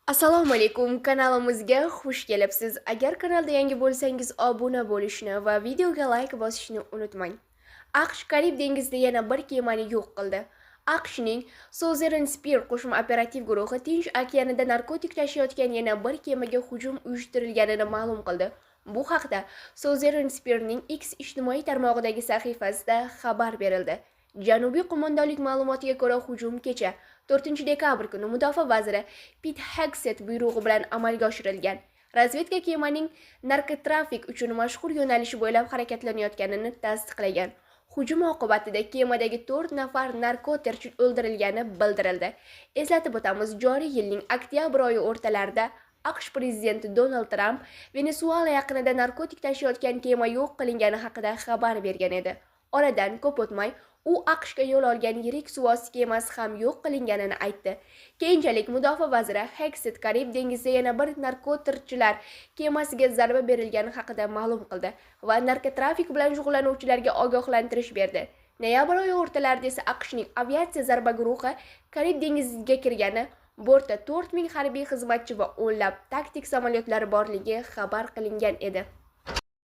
Assalomu alaykum, kanalimizga xush kelibsiz. Agar kanalda yangi bo'lsangiz obuna bo'lishni va videoga like bosishni unutmang. AQSh Karib dengizida yana bir kemani yo'q qildi. AQShning Southern Spear qo'shma operativ guruhi Tinch okeanida narkotik tashiyotgan yana bir kemaga hujum uyushtirilganini ma'lum qildi. Bu haqda Southern Spearning X ijtimoiy tarmog'idagi sahifasida xabar berildi. Janubiy qo'mondonlik ma'lumotiga ko'ra hujum kecha 4 dekabr kuni mudofaa vaziri Pit Hegseth buyrug'i bilan amalga oshirilgan. Razvedka kemaning narkotrafik uchun mashhur yo'nalish bo'ylab harakatlanayotganini tasdiqlagan. Hujum oqibatida kemadagi 4 nafar narkoterchi o'ldirilgani bildirildi. Eslatib o'tamiz, joriy yilning oktyabr oyi o'rtalarida AQSh prezidenti Donald Tramp Venesuela yaqinida narkotik tashiyotgan kema yo'q qilingani haqida xabar bergan edi. Oradan ko'p o'tmay u AQShga yo'l olgan yirik suvosti kemasi ham yo'q qilinganini aytdi. Keyinchalik mudofaa vaziri Hegseth Karib dengizida yana bir narkotikchilar kemasiga zarba berilgani haqida ma'lum qildi va narkotrafik bilan shug'ullanuvchilarga ogohlantirish berdi. Noyabr oyi o'rtalarida esa AQShning aviatsiya zarba guruhi Karib dengiziga kirgani, bortda 4000 harbiy xizmatchi va o'nlab taktik samolyotlari borligi xabar qilingan edi.